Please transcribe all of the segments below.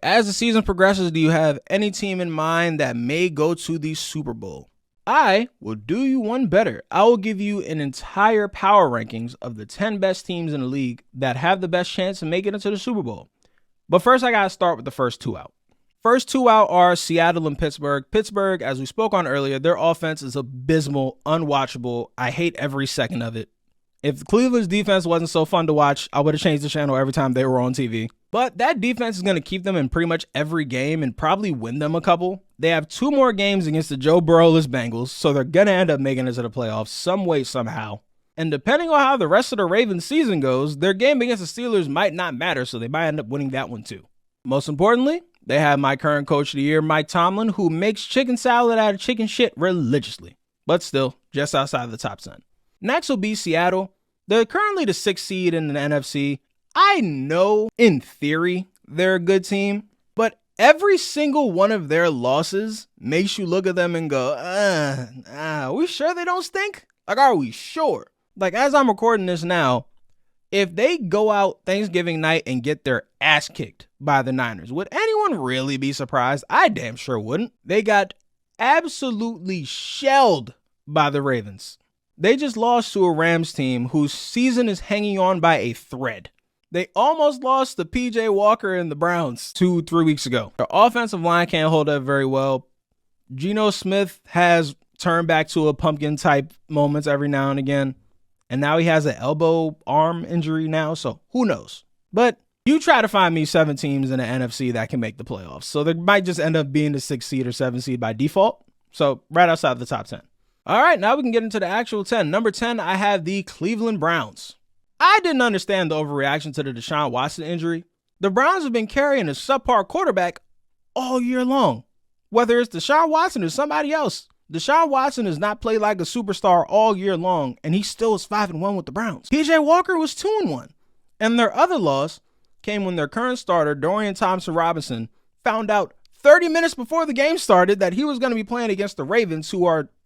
As the season progresses, do you have any team in mind that may go to the Super Bowl? I will do you one better. I will give you an entire power rankings of the 10 best teams in the league that have the best chance to make it into the Super Bowl. But first, I got to start with the first two out. First two out are Seattle and Pittsburgh. Pittsburgh, as we spoke on earlier, their offense is abysmal, unwatchable. I hate every second of it. If Cleveland's defense wasn't so fun to watch, I would have changed the channel every time they were on TV. But that defense is going to keep them in pretty much every game and probably win them a couple. They have 2 more games against the Joe Burrow-less Bengals, so they're going to end up making it to the playoffs some way, somehow. And depending on how the rest of the Ravens season goes, their game against the Steelers might not matter, so they might end up winning that one too. Most importantly, they have my current coach of the year, Mike Tomlin, who makes chicken salad out of chicken shit religiously, but still just outside of the top 10. Next will be Seattle. They're currently the 6th seed in the NFC. I know, in theory, they're a good team, but every single one of their losses makes you look at them and go, are we sure they don't stink? Like, are we sure? Like, as I'm recording this now, if they go out Thanksgiving night and get their ass kicked by the Niners, would anyone really be surprised? I damn sure wouldn't. They got absolutely shelled by the Ravens. They just lost to a Rams team whose season is hanging on by a thread. They almost lost to PJ Walker and the Browns 2-3 weeks ago. Their offensive line can't hold up very well. Geno Smith has turned back to a pumpkin type moments every now and again. And now he has an elbow arm injury now, so who knows? But you try to find me 7 teams in the NFC that can make the playoffs. So they might just end up being the 6th seed or 7th seed by default. So right outside the top 10. All right, now we can get into the actual 10. Number 10, I have the Cleveland Browns. I didn't understand the overreaction to the Deshaun Watson injury. The Browns have been carrying a subpar quarterback all year long. Whether it's Deshaun Watson or somebody else, Deshaun Watson has not played like a superstar all year long, and he still is 5-1 with the Browns. PJ Walker was 2-1. And their other loss came when their current starter, Dorian Thompson-Robinson, found out 30 minutes before the game started that he was going to be playing against the Ravens, who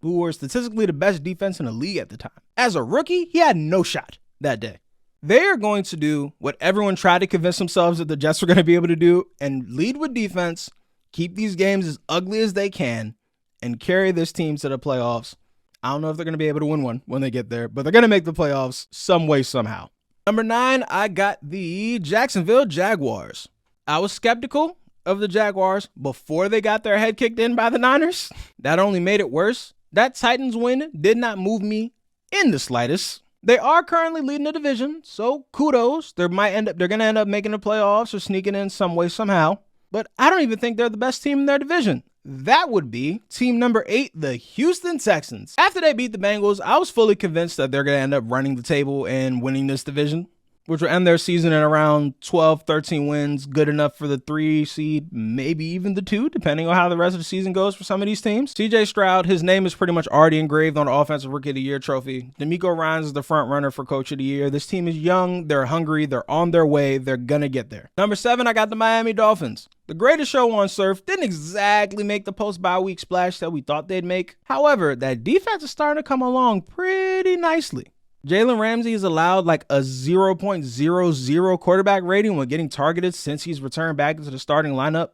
were statistically the best defense in the league at the time. As a rookie, he had no shot that day. They are going to do what everyone tried to convince themselves that the Jets were going to be able to do and lead with defense, keep these games as ugly as they can, and carry this team to the playoffs. I don't know if they're going to be able to win one when they get there, but they're going to make the playoffs some way, somehow. Number 9, I got the Jacksonville Jaguars. I was skeptical of the Jaguars before they got their head kicked in by the Niners. That only made it worse. That Titans win did not move me in the slightest. They are currently leading the division, so kudos. They're going to end up making the playoffs or sneaking in some way, somehow. But I don't even think they're the best team in their division. That would be team number 8, the Houston Texans. After they beat the Bengals, I was fully convinced that they're going to end up running the table and winning this division, which will end their season at around 12, 13 wins, good enough for the 3 seed, maybe even the 2, depending on how the rest of the season goes for some of these teams. CJ Stroud, his name is pretty much already engraved on the Offensive Rookie of the Year trophy. D'Amico Ryans is the front runner for Coach of the Year. This team is young, they're hungry, they're on their way, they're gonna get there. Number 7, I got the Miami Dolphins. The greatest show on surf, didn't exactly make the post-bye week splash that we thought they'd make. However, that defense is starting to come along pretty nicely. Jalen Ramsey has allowed like a 0.00 quarterback rating when getting targeted since he's returned back into the starting lineup.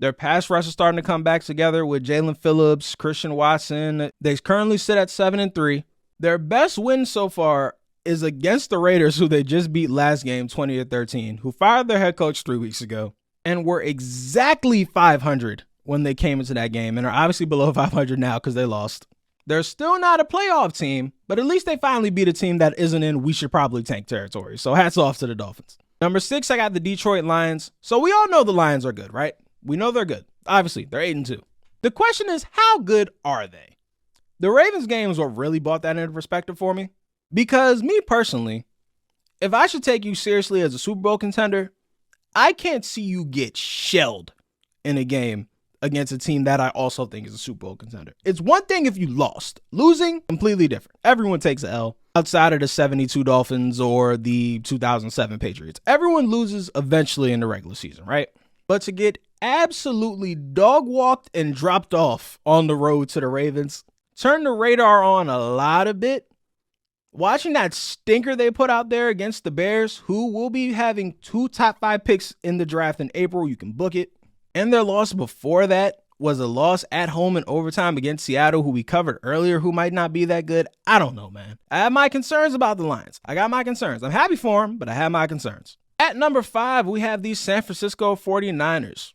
Their pass rush is starting to come back together with Jalen Phillips, Christian Watson. They currently sit at 7-3. Their best win so far is against the Raiders, who they just beat last game 20-13, who fired their head coach 3 weeks ago and were exactly 500 when they came into that game and are obviously below 500 now because they lost. They're still not a playoff team, but at least they finally beat a team that isn't in we should probably tank territory. So hats off to the Dolphins. Number 6, I got the Detroit Lions. So we all know the Lions are good, right? We know they're good. Obviously, they're 8-2. The question is, how good are they? The Ravens game is what really brought that into perspective for me. Because me personally, if I should take you seriously as a Super Bowl contender, I can't see you get shelled in a game against a team that I also think is a Super Bowl contender. It's one thing if you lost. Losing, completely different. Everyone takes an L outside of the 72 Dolphins or the 2007 Patriots. Everyone loses eventually in the regular season, right? But to get absolutely dog-walked and dropped off on the road to the Ravens, turn the radar on a lot a bit. Watching that stinker they put out there against the Bears, who will be having 2 top 5 picks in the draft in April, you can book it. And their loss before that was a loss at home in overtime against Seattle, who we covered earlier, who might not be that good. I don't know, man. I have my concerns about the Lions. I got my concerns. I'm happy for them, but I have my concerns. At number 5, we have the San Francisco 49ers.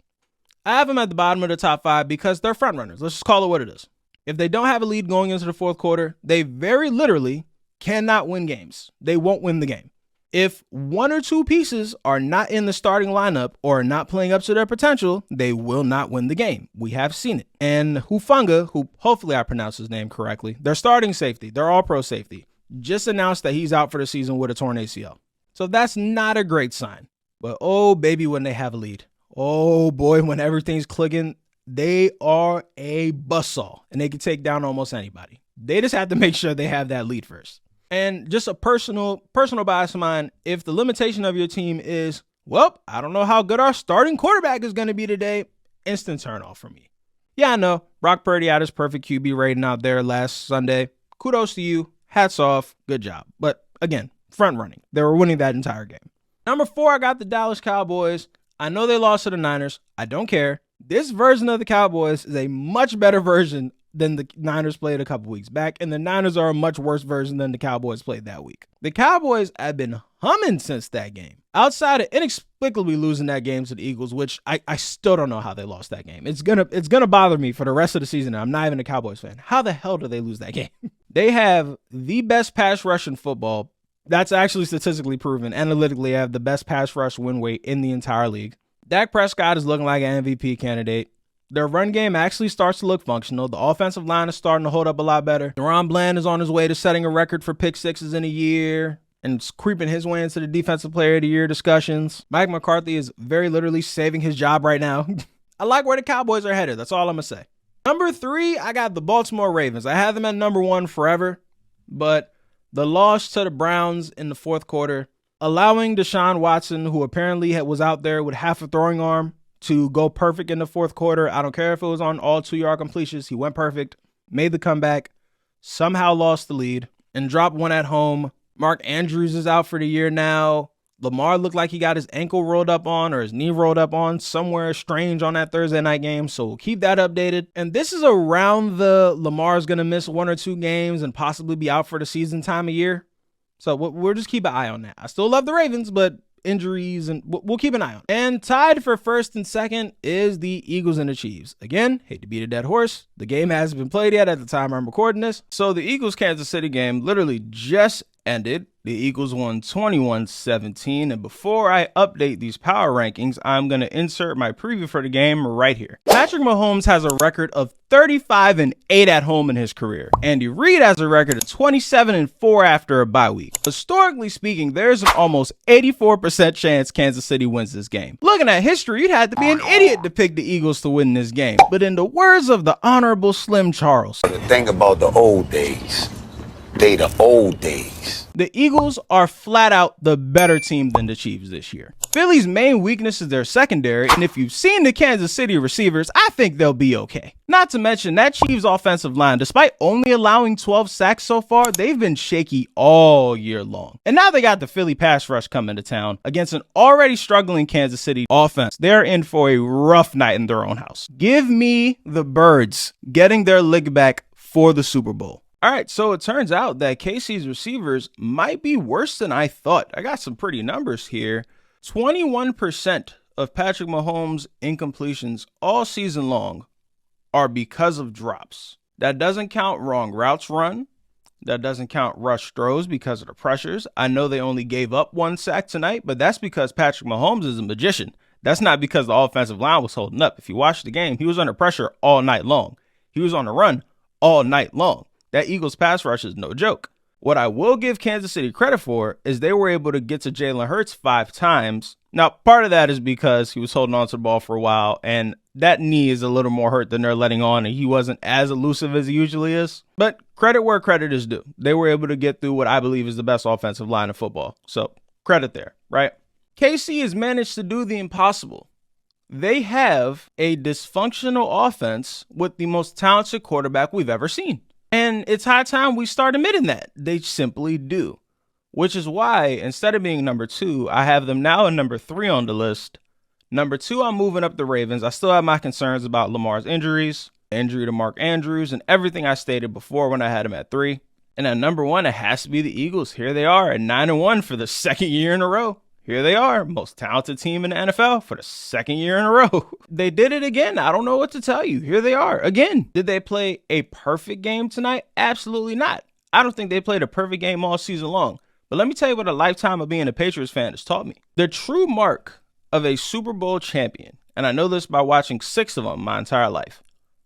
I have them at the bottom of the top 5 because they're frontrunners. Let's just call it what it is. If they don't have a lead going into the fourth quarter, they very literally cannot win games. They won't win the game. If one or two pieces are not in the starting lineup or are not playing up to their potential, they will not win the game. We have seen it. And Hufanga, who hopefully I pronounced his name correctly, their starting safety, their all-pro safety, just announced that he's out for the season with a torn ACL. So that's not a great sign. But oh, baby, when they have a lead. Oh, boy, when everything's clicking, they are a buzzsaw, and they can take down almost anybody. They just have to make sure they have that lead first. And just a personal bias of mine, if the limitation of your team is, well, I don't know how good our starting quarterback is going to be today, instant turnoff for me. Yeah, I know. Brock Purdy had his perfect QB rating out there last Sunday. Kudos to you. Hats off. Good job. But again, front running. They were winning that entire game. Number 4, I got the Dallas Cowboys. I know they lost to the Niners. I don't care. This version of the Cowboys is a much better version than the Niners played a couple weeks back, and the Niners are a much worse version than the Cowboys played that week. The Cowboys have been humming since that game. Outside of inexplicably losing that game to the Eagles, which I still don't know how they lost that game. It's gonna bother me for the rest of the season. I'm not even a Cowboys fan. How the hell did they lose that game? They have the best pass rush in football. That's actually statistically proven. Analytically, they have the best pass rush win rate in the entire league. Dak Prescott is looking like an MVP candidate. Their run game actually starts to look functional. The offensive line is starting to hold up a lot better. Deron Bland is on his way to setting a record for pick sixes in a year and it's creeping his way into the defensive player of the year discussions. Mike McCarthy is very literally saving his job right now. I like where the Cowboys are headed. That's all I'm going to say. Number 3, I got the Baltimore Ravens. I had them at number 1 forever, but the loss to the Browns in the fourth quarter, allowing Deshaun Watson, who apparently was out there with half a throwing arm, to go perfect in the fourth quarter. I don't care if it was on all 2-yard completions. He went perfect, made the comeback, somehow lost the lead, and dropped one at home. Mark Andrews is out for the year now. Lamar looked like he got his ankle rolled up on or his knee rolled up on somewhere strange on that Thursday night game. So we'll keep that updated. And this is around the Lamar's going to miss 1 or 2 games and possibly be out for the season time of year. So we'll just keep an eye on that. I still love the Ravens, but injuries, and we'll keep an eye on. And tied for first and second is the Eagles and the Chiefs. Again, hate to beat a dead horse. The game hasn't been played yet at the time I'm recording this. So the Eagles-Kansas City game literally just ended. The Eagles won 21-17. And before I update these power rankings, I'm going to insert my preview for the game right here. Patrick Mahomes has a record of 35-8 at home in his career. Andy Reid has a record of 27-4 after a bye week. Historically speaking, there's an almost 84% chance Kansas City wins this game. Looking at history, you'd have to be an idiot to pick the Eagles to win this game. But in the words of the Honorable Slim Charles, the thing about the old days, they the old days. The Eagles are flat out the better team than the Chiefs this year. Philly's main weakness is their secondary, and if you've seen the Kansas City receivers, I think they'll be okay. Not to mention that Chiefs offensive line, despite only allowing 12 sacks so far, they've been shaky all year long. And now they got the Philly pass rush coming to town against an already struggling Kansas City offense. They're in for a rough night in their own house. Give me the Birds getting their lick back for the Super Bowl. All right, so it turns out that KC's receivers might be worse than I thought. I got some pretty numbers here. 21% of Patrick Mahomes' incompletions all season long are because of drops. That doesn't count wrong routes run. That doesn't count rush throws because of the pressures. I know they only gave up 1 sack tonight, but that's because Patrick Mahomes is a magician. That's not because the offensive line was holding up. If you watch the game, he was under pressure all night long. He was on the run all night long. That Eagles pass rush is no joke. What I will give Kansas City credit for is they were able to get to Jalen Hurts 5 times. Now, part of that is because he was holding on to the ball for a while, and that knee is a little more hurt than they're letting on, and he wasn't as elusive as he usually is. But credit where credit is due. They were able to get through what I believe is the best offensive line in football. So credit there, right? KC has managed to do the impossible. They have a dysfunctional offense with the most talented quarterback we've ever seen. And it's high time we start admitting that. They simply do. Which is why, instead of being number 2, I have them now at number 3 on the list. Number 2, I'm moving up the Ravens. I still have my concerns about Lamar's injuries, injury to Mark Andrews, and everything I stated before when I had him at 3. And at number 1, it has to be the Eagles. Here they are at 9-1 for the second year in a row. Here they are, most talented team in the NFL for the second year in a row. They did it again. I don't know what to tell you. Here they are again. Did they play a perfect game tonight? Absolutely not. I don't think they played a perfect game all season long. But let me tell you what a lifetime of being a Patriots fan has taught me. The true mark of a Super Bowl champion, and I know this by watching 6 of them my entire life,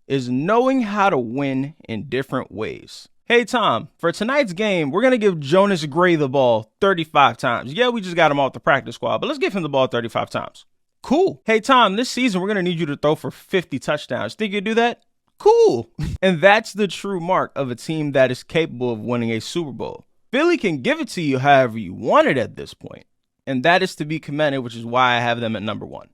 is knowing how to win in different ways. Hey, Tom, for tonight's game, we're going to give Jonas Gray the ball 35 times. Yeah, we just got him off the practice squad, but let's give him the ball 35 times. Cool. Hey, Tom, this season, we're going to need you to throw for 50 touchdowns. Think you do that? Cool. And that's the true mark of a team that is capable of winning a Super Bowl. Philly can give it to you however you want it at this point. And that is to be commended, which is why I have them at number 1.